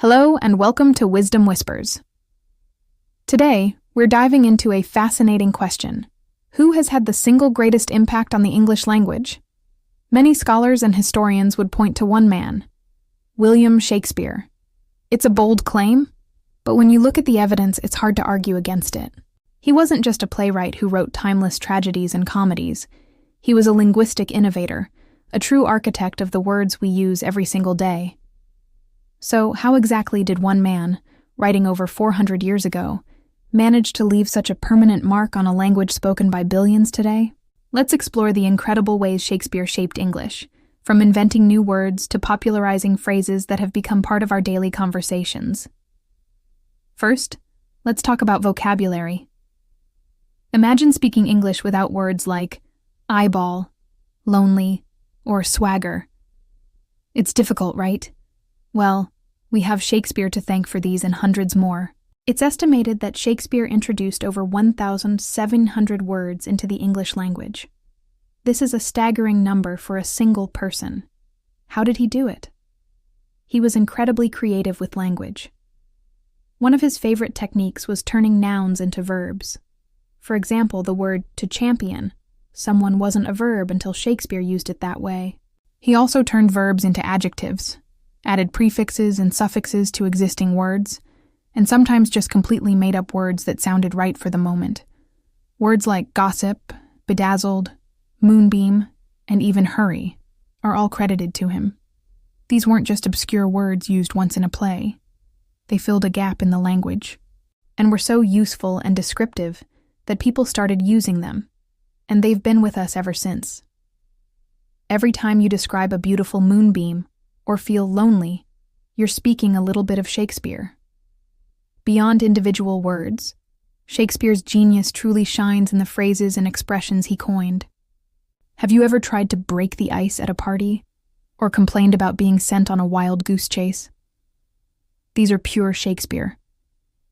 Hello and welcome to Wisdom Whispers. Today, we're diving into a fascinating question. Who has had the single greatest impact on the English language? Many scholars and historians would point to one man, William Shakespeare. It's a bold claim, but when you look at the evidence, it's hard to argue against it. He wasn't just a playwright who wrote timeless tragedies and comedies. He was a linguistic innovator, a true architect of the words we use every single day. So, how exactly did one man, writing over 400 years ago, manage to leave such a permanent mark on a language spoken by billions today? Let's explore the incredible ways Shakespeare shaped English, from inventing new words to popularizing phrases that have become part of our daily conversations. First, let's talk about vocabulary. Imagine speaking English without words like eyeball, lonely, or swagger. It's difficult, right? Well, we have Shakespeare to thank for these and hundreds more. It's estimated that Shakespeare introduced over 1,700 words into the English language. This is a staggering number for a single person. How did he do it? He was incredibly creative with language. One of his favorite techniques was turning nouns into verbs. For example, the word to champion. Someone wasn't a verb until Shakespeare used it that way. He also turned verbs into adjectives, added prefixes and suffixes to existing words, and sometimes just completely made up words that sounded right for the moment. Words like gossip, bedazzled, moonbeam, and even hurry are all credited to him. These weren't just obscure words used once in a play. They filled a gap in the language, and were so useful and descriptive that people started using them, and they've been with us ever since. Every time you describe a beautiful moonbeam or feel lonely, you're speaking a little bit of Shakespeare. Beyond individual words, Shakespeare's genius truly shines in the phrases and expressions he coined. Have you ever tried to break the ice at a party, or complained about being sent on a wild goose chase? These are pure Shakespeare.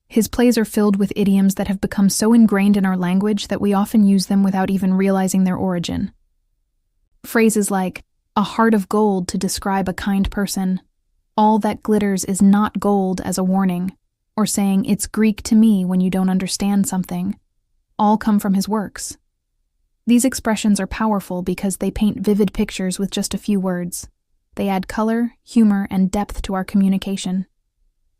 His plays are filled with idioms that have become so ingrained in our language that we often use them without even realizing their origin. Phrases like, a heart of gold to describe a kind person, all that glitters is not gold as a warning, or saying it's Greek to me when you don't understand something, all come from his works. These expressions are powerful because they paint vivid pictures with just a few words. They add color, humor, and depth to our communication.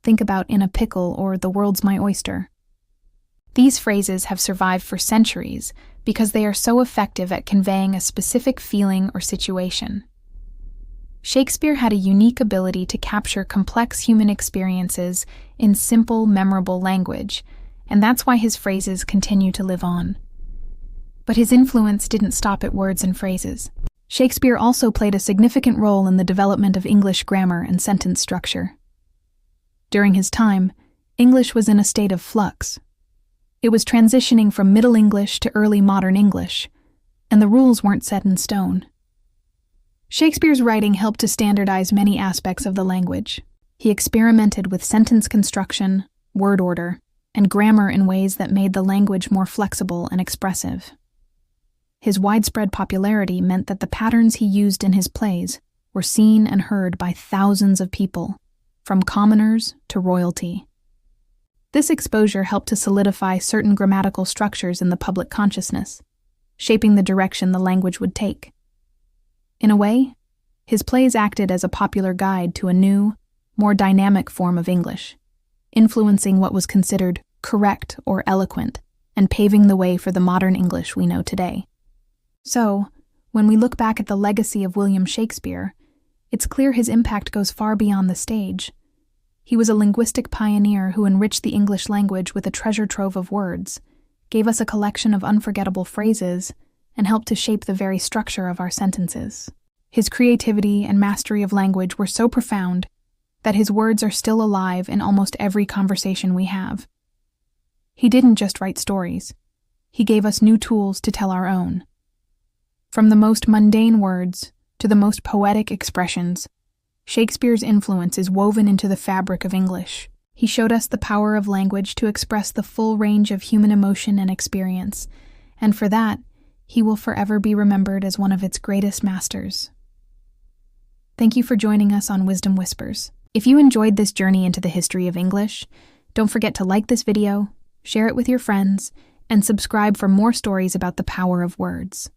Think about in a pickle or the world's my oyster. These phrases have survived for centuries because they are so effective at conveying a specific feeling or situation. Shakespeare had a unique ability to capture complex human experiences in simple, memorable language, and that's why his phrases continue to live on. But his influence didn't stop at words and phrases. Shakespeare also played a significant role in the development of English grammar and sentence structure. During his time, English was in a state of flux. It was transitioning from Middle English to early modern English, and the rules weren't set in stone. Shakespeare's writing helped to standardize many aspects of the language. He experimented with sentence construction, word order, and grammar in ways that made the language more flexible and expressive. His widespread popularity meant that the patterns he used in his plays were seen and heard by thousands of people, from commoners to royalty. This exposure helped to solidify certain grammatical structures in the public consciousness, shaping the direction the language would take. In a way, his plays acted as a popular guide to a new, more dynamic form of English, influencing what was considered correct or eloquent, and paving the way for the modern English we know today. So, when we look back at the legacy of William Shakespeare, it's clear his impact goes far beyond the stage. He was a linguistic pioneer who enriched the English language with a treasure trove of words, gave us a collection of unforgettable phrases, and helped to shape the very structure of our sentences. His creativity and mastery of language were so profound that his words are still alive in almost every conversation we have. He didn't just write stories. He gave us new tools to tell our own. From the most mundane words to the most poetic expressions, Shakespeare's influence is woven into the fabric of English. He showed us the power of language to express the full range of human emotion and experience, and for that, he will forever be remembered as one of its greatest masters. Thank you for joining us on Wisdom Whispers. If you enjoyed this journey into the history of English, don't forget to like this video, share it with your friends, and subscribe for more stories about the power of words.